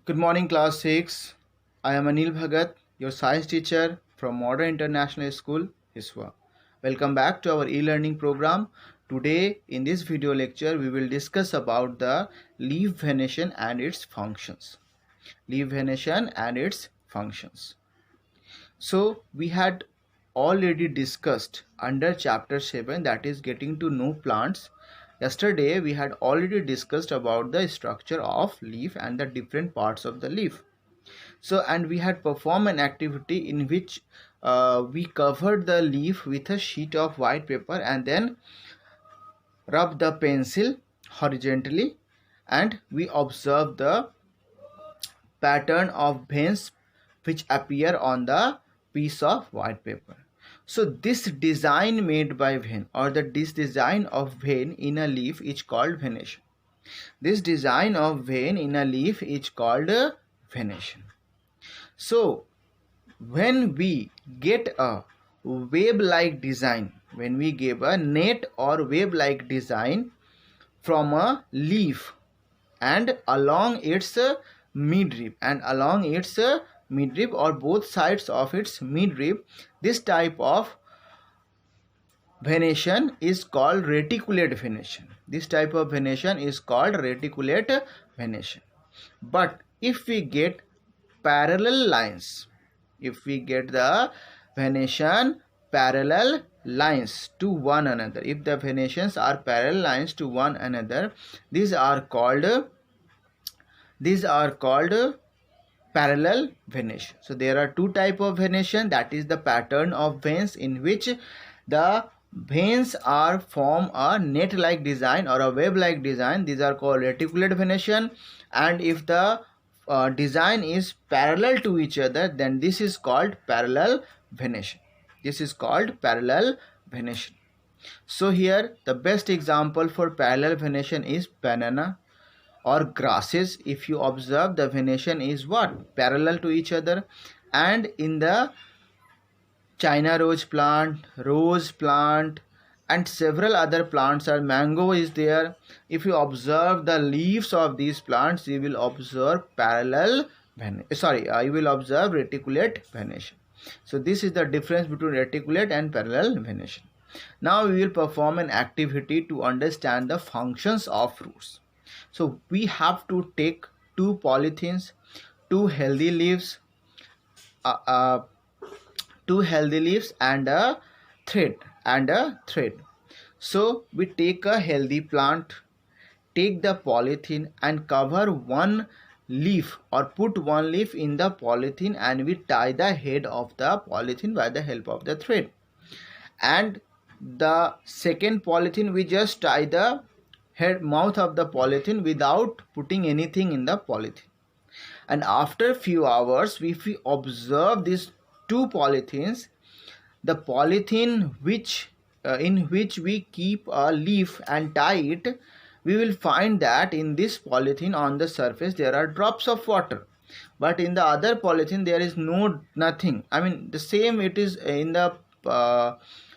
Good morning, class 6. I am Anil Bhagat, your science teacher from Modern International School, Hiswa. Welcome back to our e-learning program. Today, in this video lecture, we will discuss about the leaf venation and its functions. Leaf venation and its functions. So, we had already discussed under chapter 7, that is getting to know plants. Yesterday we had already discussed about the structure of leaf and the different parts of the leaf. So, and we had performed an activity in which we covered the leaf with a sheet of white paper and then rub the pencil horizontally, and we observed the pattern of veins which appear on the piece of white paper. So this design made by vein, or this design of vein in a leaf is called venation. This design of vein in a leaf is called venation. So when we get a web-like design, when we give a net or web-like design from a leaf and along its midrib or both sides of its midrib, this type of venation is called reticulate venation. This type of venation is called reticulate venation. But if we get parallel lines, if we get the venation parallel lines to one another, if the venations are parallel lines to one another, these are called parallel venation. So there are two type of venation, that is the pattern of veins in which the veins are form a net like design or a web like design. These are called reticulate venation. And if the design is parallel to each other, then this is called parallel venation. This is called parallel venation. So here the best example for parallel venation is banana or grasses. If you observe, the venation is what? Parallel to each other. And in the China rose plant, and several other plants, are mango is there. If you observe the leaves of these plants, you will observe you will observe reticulate venation. So this is the difference between reticulate and parallel venation. Now we will perform an activity to understand the functions of roots. So we have to take two polythenes, two healthy leaves, uh, uh, and a thread. So we take a healthy plant, take the polythene and cover one leaf, or put one leaf in the polythene, and we tie the head of the polythene by the help of the thread. And the second polythene, we just tie the mouth of the polythene without putting anything in the polythene. And after few hours, if we observe these two polythenes, the polythene in which we keep a leaf and tie it, we will find that in this polythene on the surface there are drops of water, but in the other polythene there is nothing. I mean, the same it is in the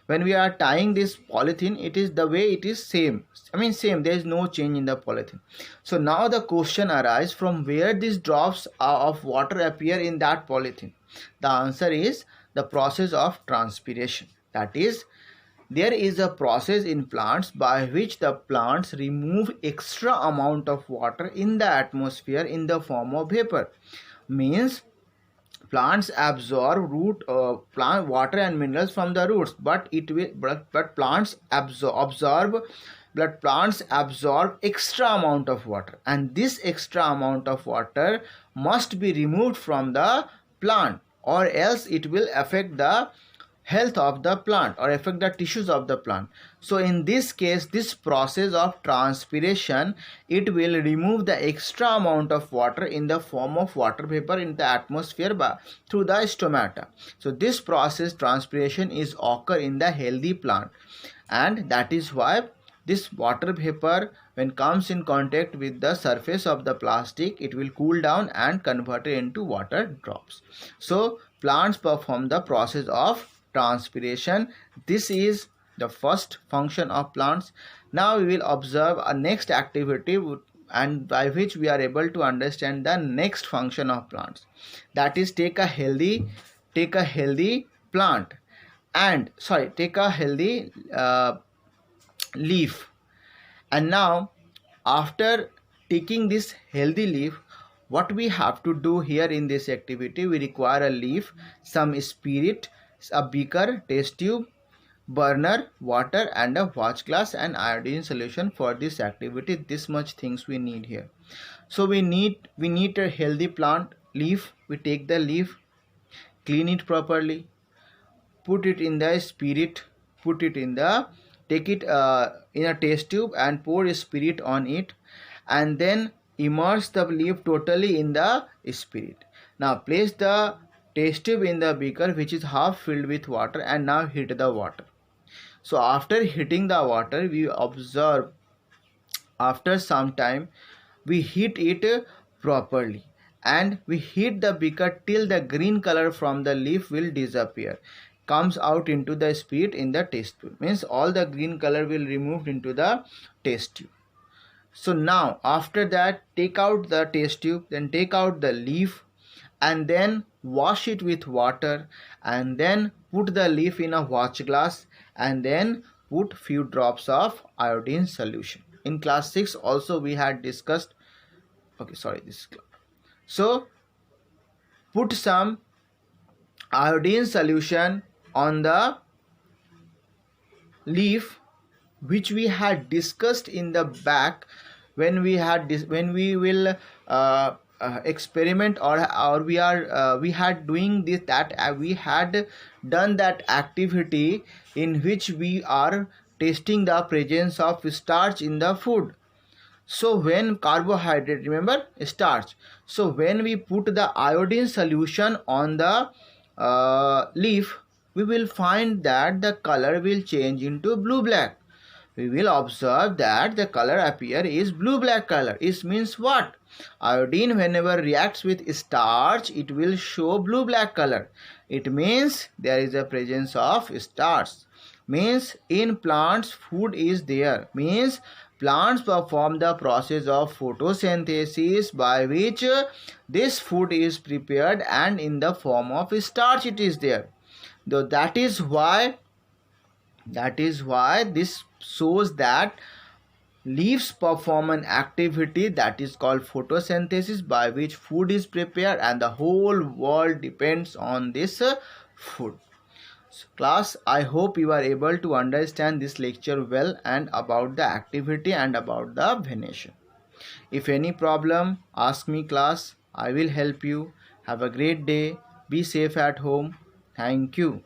when we are tying this polythene, it is the way it is same. I mean, same, there is no change in the polythene. So now the question arises, from where these drops of water appear in that polythene? The answer is the process of transpiration. That is, there is a process in plants by which the plants remove extra amount of water in the atmosphere in the form of vapor. Means plants absorb plant water and minerals from the roots, but plants absorb extra amount of water, and this extra amount of water must be removed from the plant, or else it will affect the health of the plant or affect the tissues of the plant. So in this case, this process of transpiration, it will remove the extra amount of water in the form of water vapor in the atmosphere through the stomata. So this process, transpiration, is occur in the healthy plant, and that is why this water vapor, when comes in contact with the surface of the plastic, it will cool down and convert it into water drops. So plants perform the process of transpiration. This is the first function of plants. Now we will observe a next activity, and by which we are able to understand the next function of plants. That is, take a healthy plant and take a healthy leaf. And now, after taking this healthy leaf, what we have to do here in this activity, we require a leaf, some spirit, a beaker, test tube, burner, water, and a watch glass and iodine solution for this activity. This much things we need here. So we need a healthy plant leaf. We take the leaf, clean it properly, put it in the spirit, take it in a test tube and pour spirit on it, and then immerse the leaf totally in the spirit. Now place the test tube in the beaker which is half filled with water, and now heat the water. So after heating the water, we observe after some time we heat it properly, and we heat the beaker till the green color from the leaf will disappear, comes out into the spirit in the test tube. Means all the green color will removed into the test tube. So now after that, take out the test tube, then take out the leaf, and then wash it with water, and then put the leaf in a watch glass, and then put few drops of iodine solution. In class 6 also we had discussed, so put some iodine solution on the leaf, which we had discussed in the back when we will experiment, or we had doing this, that we had done that activity in which we are testing the presence of starch in the food. So when carbohydrate, remember, starch, so when we put the iodine solution on the leaf, we will find that the color will change into blue black. We will observe that the color appear is blue black color. It means what? Iodine whenever reacts with starch, it will show blue black color. It means there is a presence of starch. Means in plants food is there. Means plants perform the process of photosynthesis by which this food is prepared, and in the form of starch it is there. Though that is why this shows that leaves perform an activity that is called photosynthesis, by which food is prepared, and the whole world depends on this food. So class, I hope you are able to understand this lecture well, and about the activity and about the venation. If any problem, ask me class. I will help you. Have a great day. Be safe at home. Thank you.